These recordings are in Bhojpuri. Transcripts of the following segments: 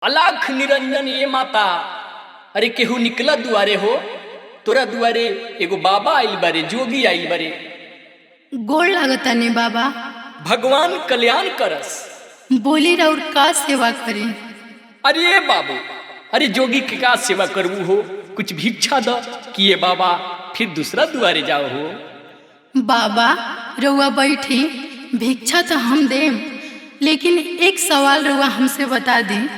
अलाख निरंजन ये माता। अरे केहू निकला दुआरे हो, तोरा दुआरे एगो बाबा आइल बारे, जोगी आइल बारे। गोड़ लागता ने बाबा। भगवान कल्याण करस। बोली और का सेवा करी? अरे ये बाबू, अरे जोगी के का सेवा करबू हो, कुछ भिक्षा दो कि ये बाबा फिर दूसरा दुआरे जाओ हो। बाबा रउआ बैठी, भिक्षा तो हम देम, लेकिन एक सवाल रउआ हमसे बता दी,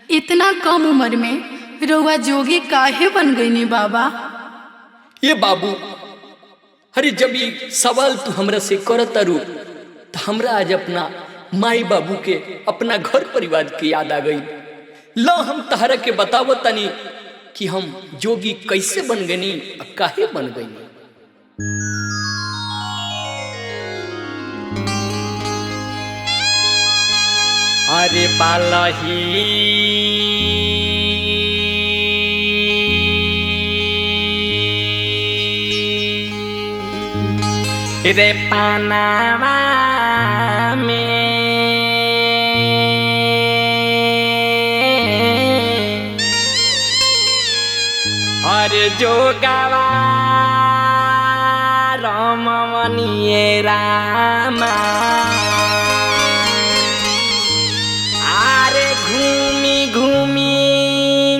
इतना कम उम्र में रउआ जोगी काहे बन गई नी बाबा? ये बाबू, अरे जब ये सवाल तू हमरा से करत रू तो हमरा आज अपना माई बाबू के, अपना घर परिवार की याद आ गई। ला हम तहरा के बतावो तनी कि हम जोगी कैसे बन गनी, काहे बन गई। अरे पालही रे पानावा में अरे जोगावा रमणीय रामा, आरे घूमी घूमी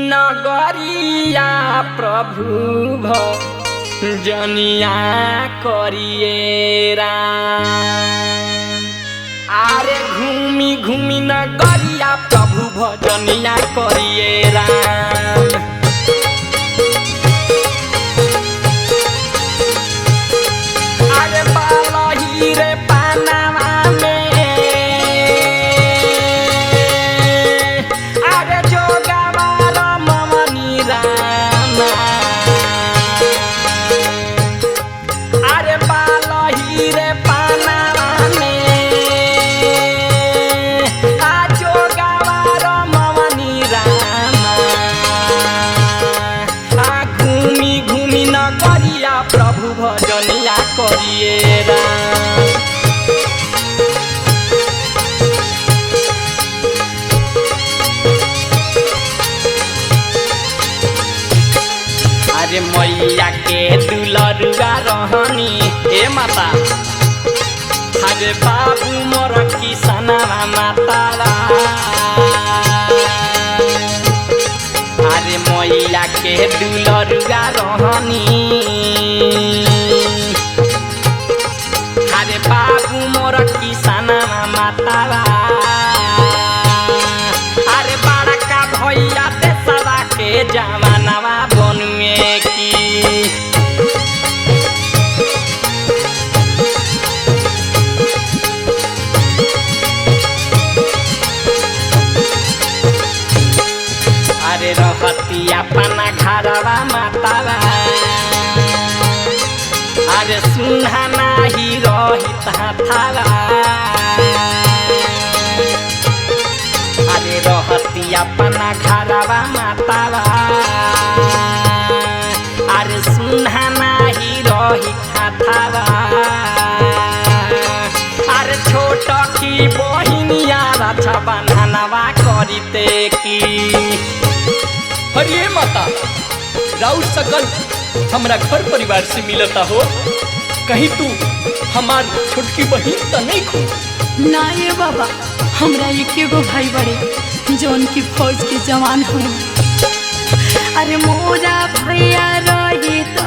नगरिया प्रभु जनिया करिए राम। आरे घूमी घूमी नगरिया प्रभु भजनिया करिए राम। आरे पालही रे पानावा में, आरे जोगावा रमणीय रामा, आरे पालही रे पानावा में, आ जोगावा रमणीय रामा, आ घूमी घूमी नगरिया प्रभु भजनिया करिए राम। अरे मैया के दुलरुआ रहनी हे माता, अरे बाबू मोर किसनवा मातारा। अरे मैया के दुलरुआ रहनी, अरे बाबू मोर किसनवा मातारा। अरे बड़का भैया देशवा के जवानवा बनुए की, अरे रहती अपना घरवा मातावा, अरे सुना नाही रहित हथावा। अरे रहती अपना घरवा मातावा, अरे सुना नाही रहित हथावा। अरे छोट की बहिनिया रक्षा बंधनवा करिते की। अरे माता, राउत सकल हमरा घर परिवार से मिलता हो, कहीं तू हमार छोटकी बहिन तो नहीं खो? ना ये बाबा, हमरा एकेगो भाई बड़े जो उनकी फौज के जवान हुए। अरे मोरा भैया रही तो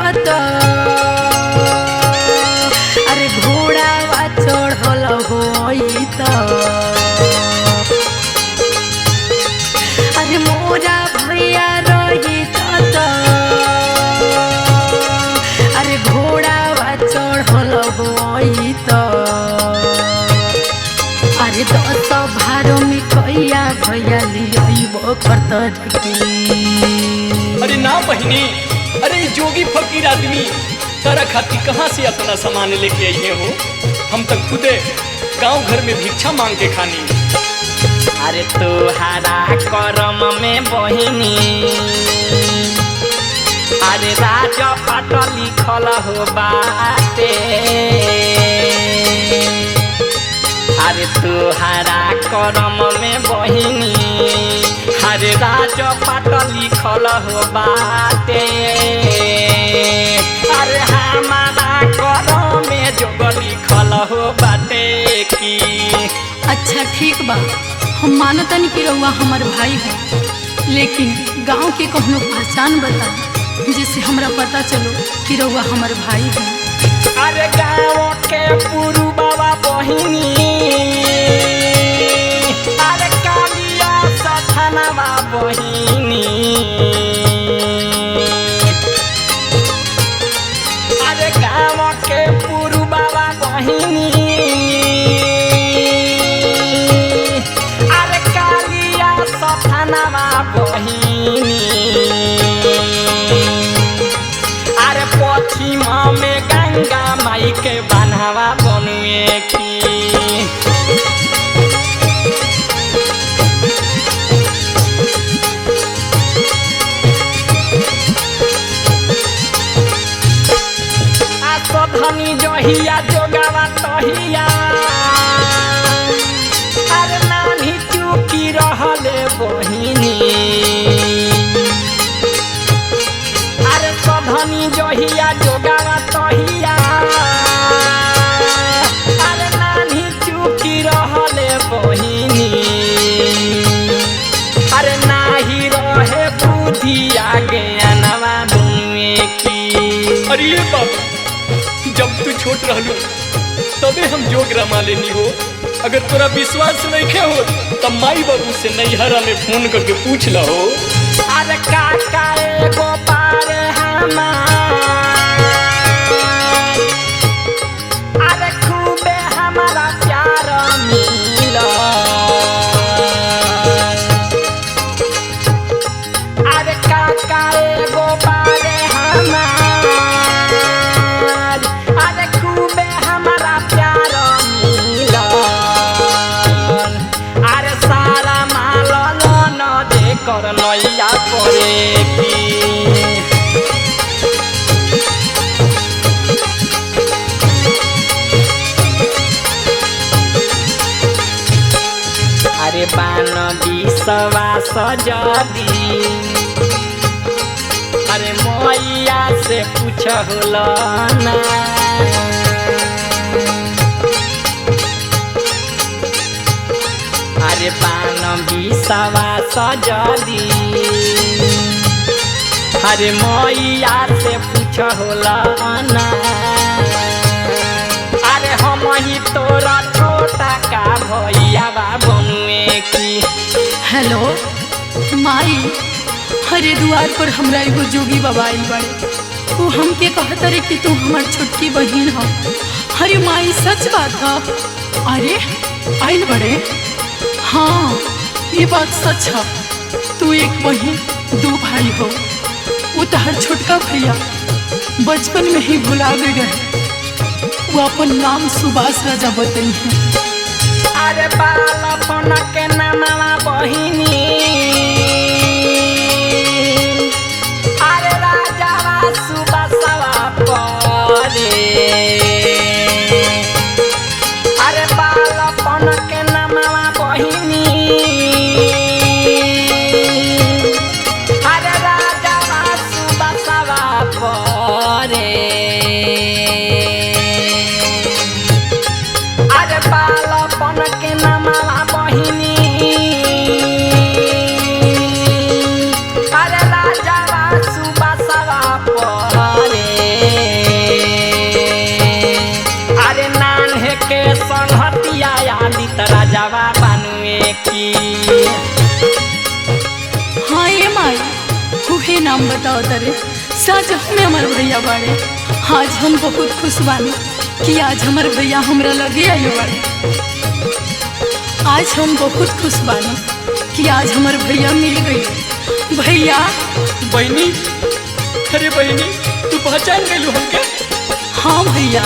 अरे घोड़ा चढ़ल होई तो, अरे मोरा भैया रही तो अरे घोड़ा चढ़ल होई तो, अरे 10 भारों में कैया भैया लियो करत की। अरे ना बहिनी, अरे जोगी फकीर आदमी तारा खाती कहाँ से अपना सामान लेके आई हो? हम तो खुदे गांव घर में भिक्षा मांग के खानी। अरे तोहारा करम में बहिनी, अरे राजा पाट लिखल हो बाटे। अरे तोहारा करम में बहिनी, अरे राजपाट लिखल हो बाटे अरे हमारा कर में जोग लिखल हो बाटे की। अच्छा ठीक बा, हम मानतनी कि रउआ हमार भाई है, लेकिन गांव के कहनो पहचान बता जिससे हमरा पता चलो कि रउआ हमार भाई है। अरे गाँव के पुरु बाबा बहिनी अरे कालिया सथनवा बहिनी अरे गाँव के पुरु बाबा बहिनी अरे कालिया सथनवा बहिनी अरे पश्चिम में गंगा माई के बनवा बनुए की। धनी जहिया जोगावा तहिया अरे नानी चुकी रहले बहिनी अरे सधनी जहिया जोगावा तहिया अरे नानी चुकी रहले बहिनी अरे नाही रहे बुद्धि आगे अनवा दुए की। अरे बाबा जब तू छोट रहलू तबे हम जोग रमा लेनी हो, अगर तोरा विश्वास नहीं हो तब माई बाबू से नैहरा में फोन करके पूछ लो। अरे काका एगो पार अरे खूबे हमारा प्यार मिला अरे काका एगो पार कर नैया करे की। अरे बान विश्वास जदी अरे मैया से पूछ होला ना अरे बान विश्वास जदी अरे मैया से पूछ होला ना अरे हम ही तोरा छोटा का भैया बनुए की। हेलो माई, हरे द्वार पर हमरा एगो जोगी बाबा आइल बड़े, वो हमके कहत रे कि तू हमार छोटकी बहिन हो। अरे माई सच बात है? अरे आइल बड़े? हाँ ये बात सच है, तू एक बहिन दो भाई हो। वो तहर छोटका भैया बचपन में ही भुला गए रहे, वो अपन नाम सुभाष राजा बतई है। अरे बालपन के नामा बहिनी अरे राजा सुभाषवा परे अरे बालपन के नामा बहिनी अरे राजा सुभाषवा परे अरे बालपन के नामा बहिनी अरे राजा सुभाषवा परे अरे नान्हे के संहतिया आदित राजावा बनुए की। हाँ ये माई उहे नाम बताओ तरे सच हमें हमारे भैया बाड़े। आज हम बहुत खुश बानी कि आज हमारे भैया हमरा लगे आए बाड़े। आज हम बहुत खुश बानी कि आज हमारे भैया मिल गई। भैया बहनी अरे बहनी तू पहचान गई हमके? हाँ भैया